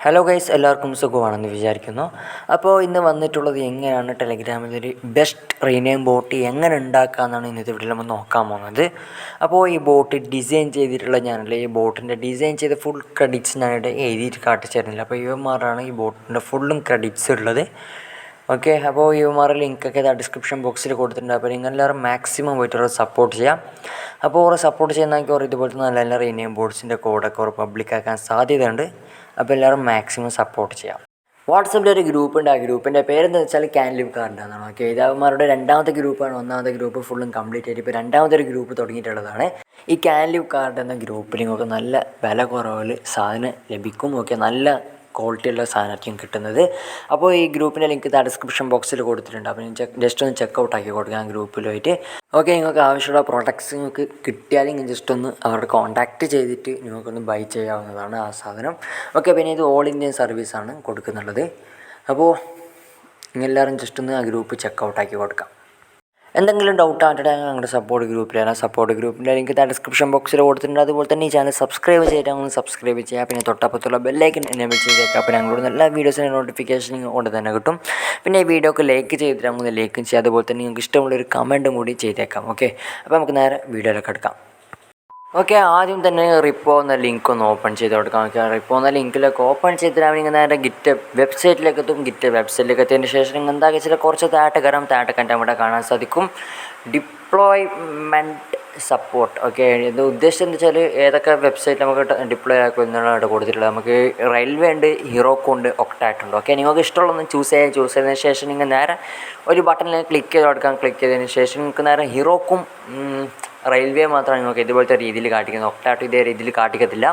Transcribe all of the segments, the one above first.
Hello guys, എല്ലാവർക്കും സുഖമാണെന്ന് വിചാരിക്കുന്നു. അപ്പോൾ ഇന്ന് വന്നിട്ടുള്ളത് എങ്ങനെയാണ് ടെലഗ്രാമിലൊരു ബെസ്റ്റ് റീനെയിം ബോട്ട് എങ്ങനെ ഉണ്ടാക്കാമെന്നാണ് ഇന്നത്തെ വീഡിയോയിൽ നമ്മൾ നോക്കാൻ പോകുന്നത്. അപ്പോൾ ഈ ബോട്ട് ഡിസൈൻ ചെയ്തിട്ടുള്ള ഞാനല്ല, ഈ ബോട്ടിൻ്റെ ഡിസൈൻ ചെയ്ത ഫുൾ ക്രെഡിറ്റ്സ് ഞാനിവിടെ എഴുതിയിട്ട് കാട്ടിച്ചേരുന്നില്ല. അപ്പോൾ ഇവന്മാരാണ് ഈ ബോട്ടിൻ്റെ ഫുള്ളും ക്രെഡിറ്റ്സ് ഉള്ളത്. ഓക്കെ, അപ്പോൾ ഇവന്മാരുടെ ലിങ്കൊക്കെ ഡിസ്ക്രിപ്ഷൻ ബോക്സിൽ കൊടുത്തിട്ടുണ്ട്. അപ്പോൾ നിങ്ങളെല്ലാവരും മാക്സിമം പോയിട്ട് സപ്പോർട്ട് ചെയ്യാം. അപ്പോൾ ഓരോ സപ്പോർട്ട് ചെയ്യുന്നതൊക്കെ ഓരോ ഇതുപോലത്തെ നല്ല നല്ല റീനെയിം ബോട്ട്സിൻ്റെ കോഡൊക്കെ ഓരോ പബ്ലിക്കാക്കാൻ സാധ്യതയുണ്ട്. അപ്പോൾ എല്ലാവരും മാക്സിമം സപ്പോർട്ട് ചെയ്യാം. വാട്സപ്പിൽ ഒരു ഗ്രൂപ്പ് ഉണ്ട്. ആ ഗ്രൂപ്പിൻ്റെ പേരെന്ന് വെച്ചാൽ ക്യാൻ ലിവ് കാർഡ് എന്നാണ്. ഓക്കെ, ഇതവന്മാരുടെ രണ്ടാമത്തെ ഗ്രൂപ്പാണ്. ഒന്നാമത്തെ ഗ്രൂപ്പ് ഫുള്ളും കംപ്ലീറ്റ് ആയിട്ട് ഇപ്പോൾ രണ്ടാമത്തെ ഒരു ഗ്രൂപ്പ് തുടങ്ങിയിട്ടുള്ളതാണ്. ഈ ക്യാൻ ലിവ് കാർഡ് എന്ന ഗ്രൂപ്പിൽ നിങ്ങൾക്ക് നല്ല വില കുറവിൽ സാധനം ലഭിക്കും. ഓക്കെ, നല്ല ക്വാളിറ്റിയുള്ള സാധനമായിരിക്കും കിട്ടുന്നത്. അപ്പോൾ ഈ ഗ്രൂപ്പിൻ്റെ ലിങ്ക് ഡിസ്ക്രിപ്ഷൻ ബോക്സിൽ കൊടുത്തിട്ടുണ്ട്. അപ്പോൾ ജസ്റ്റ് ഒന്ന് ചെക്കൗട്ട് ആക്കി കൊടുക്കാം ഗ്രൂപ്പിൽ പോയിട്ട്. ഓക്കെ, നിങ്ങൾക്ക് ആവശ്യമുള്ള പ്രോഡക്റ്റ്സ് നിങ്ങൾക്ക് കിട്ടിയാൽ നിങ്ങൾ ജസ്റ്റ് ഒന്ന് അവരുടെ കോൺടാക്റ്റ് ചെയ്തിട്ട് നിങ്ങൾക്കൊന്ന് ബൈ ചെയ്യാവുന്നതാണ് ആ സാധനം. ഓക്കെ, പിന്നെ ഇത് ഓൾ ഇന്ത്യൻ സർവീസാണ് കൊടുക്കുന്നുള്ളത്. അപ്പോൾ നിങ്ങളെല്ലാവരും ജസ്റ്റ് ഒന്ന് ആ ഗ്രൂപ്പ് ചെക്കൗട്ടാക്കി കൊടുക്കാം. എന്തെങ്കിലും ഡൗട്ട് ആയിട്ട് ഞങ്ങളുടെ സപ്പോർട്ട് ഗ്രൂപ്പിലാണ്. സപ്പോർട്ട് ഗ്രൂപ്പിൻ്റെ ലിങ്ക് ഡിസ്ക്രിപ്ഷൻ ബോക്സിൽ കൊടുത്തിട്ടുണ്ട്. അതുപോലെ തന്നെ ഈ ചാനൽ സബ്സ്ക്രൈബ് ചെയ്തിട്ട് സബ്സ്ക്രൈബ് ചെയ്യുക. പിന്നെ തൊട്ടപ്പുറത്തുള്ള ബെല്ലൈക്കൻ എനേബിൾ ചെയ്തേക്കാം. അപ്പോൾ ഞങ്ങളുടെ എല്ലാ വീഡിയോസിൻ്റെ നോട്ടിഫിക്കേഷൻ കൊണ്ട് തന്നെ കിട്ടും. പിന്നെ ഈ വീഡിയോക്ക് ലൈക്ക് ചെയ്തിട്ട് നമുക്ക് ലൈക്കും ചെയ്യാം. അതുപോലെ തന്നെ നിങ്ങൾക്ക് ഇഷ്ടമുള്ളൊരു കമൻറ്റും കൂടി ചെയ്തേക്കാം. ഓക്കെ, അപ്പോൾ നമുക്ക് നേരെ വീഡിയോയിലേക്ക് എടുക്കാം. ഓക്കെ, ആദ്യം തന്നെ റിപ്പോ എന്ന ലിങ്ക് ഒന്ന് ഓപ്പൺ ചെയ്ത് കൊടുക്കാം. ഓക്കെ, റിപ്പോ എന്ന ലിങ്കിലൊക്കെ ഓപ്പൺ ചെയ്തിട്ട് നിങ്ങൾ നേരെ ഗിറ്റ് വെബ്സൈറ്റിലേക്ക് എത്തും. ഗിറ്റ് വെബ്സൈറ്റിലേക്ക് എത്തിയതിന് ശേഷം നിങ്ങൾ എന്താ വെച്ചാൽ കുറച്ച് താഴെ കണ്ടാൽ ഇവിടെ കാണാൻ സാധിക്കും ഡിപ്ലോയ്മെൻറ്റ് സപ്പോർട്ട്. ഓക്കെ, ഇത് ഉദ്ദേശം എന്ന് വെച്ചാൽ ഏതൊക്കെ വെബ്സൈറ്റ് നമുക്ക് ഡിപ്ലോയ് ആക്കും എന്നാണ് ഇവിടെ കൊടുത്തിട്ടുള്ളത്. നമുക്ക് റെയിൽവേ ഉണ്ട്, ഹീറോക്കും ഉണ്ട്, ഒക്ടാറ്റ് ഉണ്ട്. ഓക്കെ, നിങ്ങൾക്ക് ഇഷ്ടമുള്ളതൊന്ന് ചൂസ് ചെയ്തതിന് ശേഷം നിങ്ങൾ നേരെ ഒരു ബട്ടണിൽ ക്ലിക്ക് ചെയ്ത് കൊടുക്കാം. ക്ലിക്ക് ചെയ്തതിന് ശേഷം നിങ്ങൾക്ക് നേരെ ഹീറോക്കും റെയിൽവേ മാത്രമാണ് നിങ്ങൾക്ക് ഇതുപോലത്തെ രീതിയിൽ കാട്ടിക്കുന്നത്. ഒക്ടാറ്റ് ഇതേ രീതിയിൽ കാട്ടിക്കത്തില്ല.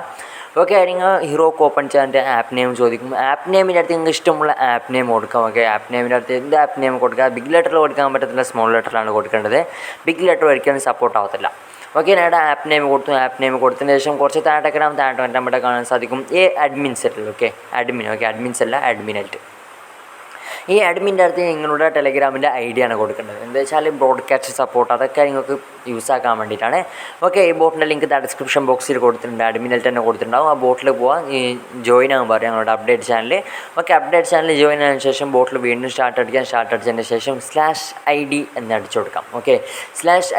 ഓക്കെ, നിങ്ങൾ ഹീറോക്ക് ഓപ്പൺ ചെയ്യാൻ ആപ്പ് നെയിം ചോദിക്കും. ആപ്പ് നെയിമിൻ്റെ അടുത്ത് നിങ്ങൾക്ക് ഇഷ്ടമുള്ള ആപ്പ് നെയിം കൊടുക്കാം. ഓക്കെ, ആപ്പ് നെയിമിൻ്റെ അടുത്ത് എന്ത് ആപ്പ് നെയിം കൊടുക്കുക. ബിഗ് ലെറ്ററിൽ കൊടുക്കാൻ പറ്റത്തില്ല, സ്മോൾ ലെറ്ററിലാണ് കൊടുക്കേണ്ടത്. ബിഗ് ലെറ്റർ ഒരിക്കലും സപ്പോർട്ട് ആവത്തില്ല. ഓക്കെ, ഞാൻ ആപ്പ് നെയിം കൊടുത്തു. ആപ്പ് നെയിം കൊടുത്തതിന് ശേഷം കുറച്ച് താഴെ നമ്മുടെ കാണാൻ സാധിക്കും അഡ്മിൻ സെറ്റിൽ. ഓക്കെ, അഡ്മിൻസ് അല്ല, അഡ്മിനായിട്ട്. ഈ അഡ്മിൻ്റെ അടുത്ത് നിങ്ങളുടെ ടെലഗ്രാമിൻ്റെ ഐ ആണ് കൊടുക്കേണ്ടത്. എന്താ വെച്ചാൽ ബ്രോഡ്കാസ്റ്റ് സപ്പോർട്ട് അതൊക്കെ നിങ്ങൾക്ക് യൂസ് ആക്കാൻ വേണ്ടിയിട്ടാണ്. ഓക്കെ, ഈ ബോട്ടിൻ്റെ ലിങ്ക് ഡിസ്ക്രിപ്ഷൻ ബോക്സിൽ കൊടുത്തിട്ടുണ്ട്. അഡ്മിനിൽ തന്നെ കൊടുത്തിട്ടുണ്ടാവും. ആ ബോട്ടിൽ പോകാൻ ജോയിൻ ആകാൻ പറയും ഞങ്ങളുടെ update channel. Okay, update channel join ആയതിനു ശേഷം ബോട്ടിൽ വീണ്ടും സ്റ്റാർട്ട് അടിച്ചതിന് ശേഷം /ID എന്ന് അടിച്ചു കൊടുക്കാം. ഓക്കെ,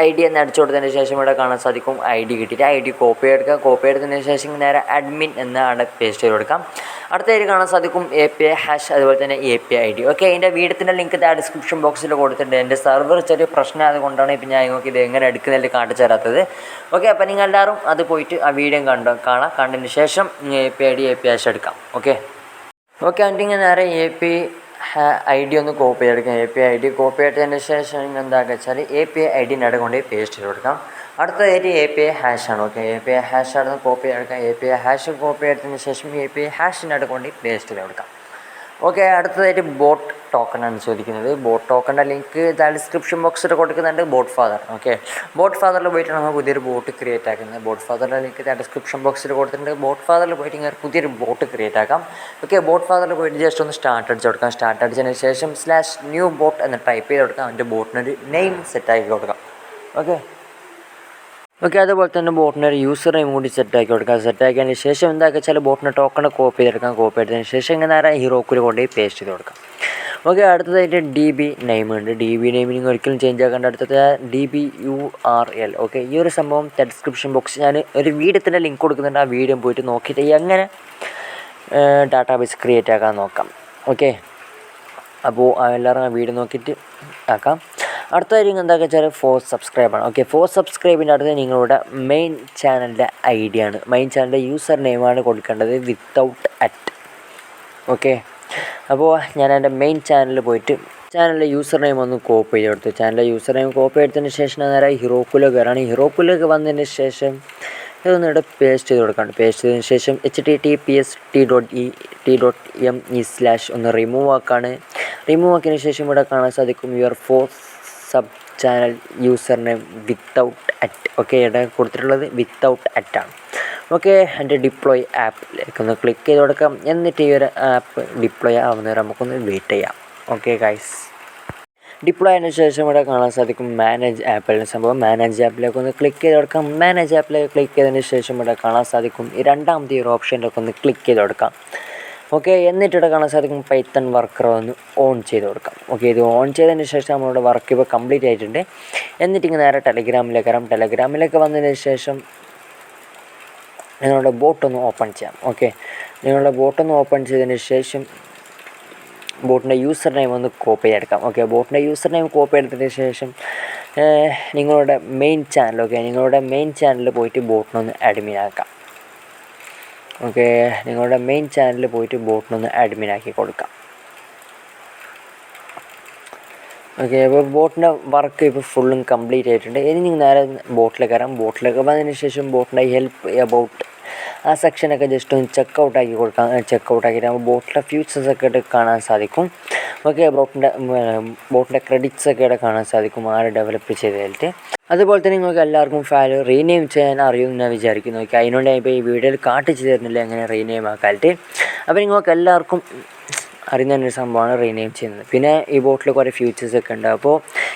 /ID എന്ന് അടിച്ചു കൊടുത്തതിന് ശേഷം ഇവിടെ കാണാൻ സാധിക്കും ID കിട്ടിയിട്ട് ID കോപ്പി എടുക്കുക. കോപ്പി എടുത്തതിന് ശേഷം നേരെ അഡ്മിൻ എന്ന് അവിടെ പേസ്റ്റ് ചെയ്ത് കൊടുക്കാം. അടുത്തതായിട്ട് കാണാൻ സാധിക്കും API ഹാഷ്, അതുപോലെ തന്നെ API ID. ഓക്കെ, അതിൻ്റെ വീഡിയോത്തിൻ്റെ ലിങ്ക് ഡിസ്ക്രിപ്ഷൻ ബോക്സിൽ കൊടുത്തിട്ടുണ്ട്. എൻ്റെ സെർവർ ചെറിയ പ്രശ്നം ആയതുകൊണ്ടാണ് ഇപ്പം ഞാൻ നിങ്ങൾക്ക് ഇത് എങ്ങനെ എടുക്കുന്നതിൽ കാണിച്ചു തരാത്തത്. ഓക്കെ, അപ്പോൾ നിങ്ങൾ എല്ലാവരും അത് പോയിട്ട് ആ വീഡിയോ കണ്ടതിന് ശേഷം API ID API ഹാഷ് എടുക്കാം. ഓക്കെ, എന്നിട്ട് നേരെ API ID ഒന്ന് കോപ്പി ചെയ്തെടുക്കാം. API ID കോപ്പി എടുത്തതിന് ശേഷം നിങ്ങൾ എന്താക്കുക വെച്ചാൽ API ID കൊണ്ട് പേസ്റ്റ് ചെയ്ത് കൊടുക്കാം. അടുത്തതായിട്ട് API ഹാഷാണ്. ഓക്കെ, API ഹാഷാണ് കോപ്പി എടുക്കാം. API ഹാഷ് കോപ്പി എടുത്തതിന് ശേഷം API ഹാഷിനോട് കൊണ്ട് പേസ്റ്റ് ചെയ്ത് കൊടുക്കാം. ഓക്കെ, അടുത്തതായിട്ട് ബോട്ട് ടോക്കണാണ് ചോദിക്കുന്നത്. ബോട്ട് ടോക്കണിൻ്റെ ലിങ്ക് ഡിസ്ക്രിപ്ഷൻ ബോക്സിൽ കൊടുക്കുന്നുണ്ട്. Boat father. ഓക്കെ, ബോട്ട് ഫാദറിൽ പോയിട്ട് നമ്മൾ പുതിയൊരു ബോട്ട് ക്രിയേറ്റ് ആക്കുന്നത്. ബോട്ട് ഫാദറിൻ്റെ ലിങ്ക് ഡിസ്ക്രിപ്ഷൻ ബോക്സിൽ കൊടുത്തിട്ടുണ്ട്. ബോട്ട് ഫാദറിൽ പോയിട്ട് ഇങ്ങനെ പുതിയൊരു ബോട്ട് ക്രിയേറ്റ് ആക്കാം. ഓക്കെ, ബോട്ട് ഫാദറിൽ പോയിട്ട് ജസ്റ്റ് ഒന്ന് സ്റ്റാർട്ട് അടിച്ച് കൊടുക്കാം. സ്റ്റാർട്ട് അടിച്ചതിന് ശേഷം /new bot എന്ന് ടൈപ്പ് ചെയ്ത് കൊടുക്കാം. അതിൻ്റെ ബോട്ടിനൊരു നെയിം സെറ്റാക്കി കൊടുക്കാം. ഓക്കെ, അതുപോലെ തന്നെ ബോട്ടിനൊരു യൂസർ നെയിം കൂടി സെറ്റാക്കി കൊടുക്കാം. സെറ്റാക്കിയതിന് ശേഷം എന്താക്കുക വെച്ചാൽ ബോട്ടിൻ്റെ ടോക്കൺ കോപ്പി ചെയ്തെടുക്കാം. കോപ്പി എടുത്തതിന് ശേഷം ഇങ്ങനെ നേരെ ഹീറോക്കിൽ കൊണ്ടുപോയി പേസ്റ്റ് ചെയ്ത് കൊടുക്കാം. ഓക്കെ, അടുത്തതായിട്ട് DB നെയിം ഉണ്ട്. DB നെയിം നിങ്ങൾ ഒരിക്കലും ചേഞ്ച് ആക്കേണ്ട. അടുത്തത് DBURL. ഓക്കെ, ഈ ഒരു സംഭവം ഡിസ്ക്രിപ്ഷൻ ബോക്സിൽ ഞാൻ ഒരു വീഡിയോത്തിൻ്റെ ലിങ്ക് കൊടുക്കുന്നുണ്ട്. ആ വീഡിയോ പോയിട്ട് നോക്കിയിട്ട് എങ്ങനെ ഡാറ്റാബേസ് ക്രിയേറ്റ് ആക്കാൻ നോക്കാം. ഓക്കെ, അപ്പോൾ എല്ലാവരും ആ വീഡിയോ നോക്കിയിട്ട് ആക്കാം. അടുത്തതായിട്ട് എന്താ വെച്ചാൽ സബ്സ്ക്രൈബാണ്. ഓക്കെ, സബ്സ്ക്രൈബിൻ്റെ അടുത്ത് നിങ്ങളുടെ മെയിൻ ചാനലിൻ്റെ ID ആണ്. മെയിൻ ചാനലിൻ്റെ യൂസർ നെയിമാണ് കൊടുക്കേണ്ടത് @. ഓക്കെ, അപ്പോൾ ഞാൻ എൻ്റെ മെയിൻ ചാനലിൽ പോയിട്ട് ചാനലിലെ യൂസർ നെയിം ഒന്ന് കോപ്പി ചെയ്ത് കൊടുത്തു. ചാനലിലെ യൂസർ നെയിം കോപ്പി എടുത്തതിന് ശേഷം നേരെ ഹീറോക്കിലേക്ക് കയറാണ്. ഹീറോക്കിലേക്ക് വന്നതിന് ശേഷം ഇതൊന്ന് ഇവിടെ പേസ്റ്റ് ചെയ്ത് കൊടുക്കണം. പേസ്റ്റ് ചെയ്തതിന് ശേഷം https:/t.me/ ഒന്ന് റിമൂവ് ആക്കാണ്. റിമൂവ് ആക്കിയതിന് ശേഷം ഇവിടെ കാണാൻ സാധിക്കും your sub channel user name @. Okay, ഇവിടെ കൊടുത്തിട്ടുള്ളത് @. ആണ്. ഓക്കെ, എൻ്റെ ഡിപ്ലോയ് ആപ്പിലേക്ക് ഒന്ന് ക്ലിക്ക് ചെയ്ത് കൊടുക്കാം. എന്നിട്ട് ഈ ഒരു ആപ്പ് ഡിപ്ലോയ് ആവുന്നവരെ നമുക്കൊന്ന് വെയിറ്റ് ചെയ്യാം. ഓക്കെ ഗൈസ്, ഡിപ്ലോയ് ആയതിനു ശേഷം ഇവിടെ കാണാൻ സാധിക്കും മാനേജ് ആപ്പിൽ സംഭവം. മാനേജ് ആപ്പിലേക്ക് ഒന്ന് ക്ലിക്ക് ചെയ്ത് കൊടുക്കാം. മാനേജ് ആപ്പിലേക്ക് ക്ലിക്ക് ചെയ്തതിന് ശേഷം ഇവിടെ കാണാൻ സാധിക്കും ഈ രണ്ടാമത്തെ ഒരു ഓപ്ഷനിലൊക്കെ ഒന്ന് ക്ലിക്ക് ചെയ്ത് കൊടുക്കാം. ഓക്കെ, എന്നിട്ടിവിടെ കാണാൻ സാധിക്കും പൈത്തൺ വർക്കർ ഒന്ന് ഓൺ ചെയ്ത് കൊടുക്കാം. ഓക്കെ, ഇത് ഓൺ ചെയ്തതിന് ശേഷം നമ്മളുടെ വർക്ക് ഇപ്പോൾ കംപ്ലീറ്റ് ആയിട്ടുണ്ട്. എന്നിട്ടിങ്ങനെ നേരെ ടെലഗ്രാമിലേക്ക് വരാം. ടെലഗ്രാമിലേക്ക് വന്നതിന് ശേഷം നിങ്ങളുടെ ബോട്ടൊന്ന് ഓപ്പൺ ചെയ്യാം. ഓക്കെ, നിങ്ങളുടെ ബോട്ടൊന്ന് ഓപ്പൺ ചെയ്തതിന് ശേഷം ബോട്ടിൻ്റെ യൂസർ നെയിം ഒന്ന് കോപ്പി ചെയ്തെടുക്കാം. ഓക്കെ, ബോട്ടിൻ്റെ യൂസർ നെയിം കോപ്പി എടുത്തതിന് ശേഷം നിങ്ങളുടെ മെയിൻ ചാനൽ, ഓക്കെ, നിങ്ങളുടെ മെയിൻ ചാനലിൽ പോയിട്ട് ബോട്ടിനൊന്ന് അഡ്മിൻ ആക്കാം. ഓക്കെ, നിങ്ങളുടെ മെയിൻ ചാനലിൽ പോയിട്ട് ബോട്ടിനൊന്ന് അഡ്മിൻ ആക്കി കൊടുക്കാം. ഓക്കെ, അപ്പോൾ ബോട്ടിൻ്റെ വർക്ക് ഇപ്പോൾ ഫുള്ളും കംപ്ലീറ്റ് ആയിട്ടുണ്ട്. ഇനി നിങ്ങൾ നേരെ ബോട്ടിലേക്ക് വരാം. ബോട്ടിലേക്ക് വന്നതിന് ശേഷം ബോട്ടിൻ്റെ ഹെൽപ്പ് എബൌട്ട് ആ സെക്ഷനൊക്കെ ജസ്റ്റ് ഒന്ന് ചെക്കൗട്ടാക്കി കൊടുക്കാം. ചെക്കൗട്ടാക്കിയിട്ട് നമുക്ക് ബോട്ടിലെ ഫ്യൂച്ചേഴ്സൊക്കെ ആയിട്ട് കാണാൻ സാധിക്കും. ഓക്കെ, ബോട്ടിൻ്റെ ക്രെഡിറ്റ്സൊക്കെ ഇവിടെ കാണാൻ സാധിക്കും ആര് ഡെവലപ്പ് ചെയ്തിട്ട്. അതുപോലെ തന്നെ നിങ്ങൾക്ക് എല്ലാവർക്കും ഫയൽ റീനെയിം ചെയ്യാൻ അറിയുമെന്ന് ഞാൻ വിചാരിക്കുന്നു. ഓക്കെ, അതിനോട് ഞാൻ ഇപ്പോൾ ഈ വീഡിയോയിൽ കാട്ടിച്ച് തരുന്നില്ല എങ്ങനെ റീനെയിം ആക്കാനായിട്ട്. അപ്പോൾ നിങ്ങൾക്ക് എല്ലാവർക്കും അറിയുന്ന ഒരു സംഭവമാണ് റീനെയിം ചെയ്യുന്നത്. പിന്നെ ഈ ബോട്ടിൽ കുറേ ഫ്യൂച്ചേഴ്സൊക്കെ ഉണ്ട്. അപ്പോൾ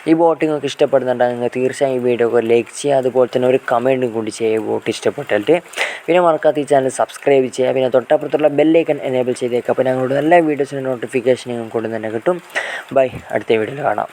ഈ ബോട്ട് നിങ്ങൾക്ക് ഇഷ്ടപ്പെടുന്നുണ്ടെങ്കിൽ നിങ്ങൾ തീർച്ചയായും ഈ വീഡിയോ ഒക്കെ ലൈക്ക് ചെയ്യുക. അതുപോലെ തന്നെ ഒരു കമൻറ്റും കൂടി ചെയ്യുക ഈ ബോട്ട് ഇഷ്ടപ്പെട്ടിട്ട്. പിന്നെ മറക്കാത്ത ഈ ചാനൽ സബ്സ്ക്രൈബ് ചെയ്യുക. പിന്നെ തൊട്ടപ്പുറത്തുള്ള ബെല്ലൈക്കൺ എനേബിൾ ചെയ്തേക്കുക. അപ്പോൾ ഞങ്ങളുടെ എല്ലാ വീഡിയോസിൻ്റെ നോട്ടിഫിക്കേഷൻ നിങ്ങൾക്ക് കൊണ്ട് തന്നെ കിട്ടും. ബൈ, അടുത്ത വീഡിയോയിൽ കാണാം.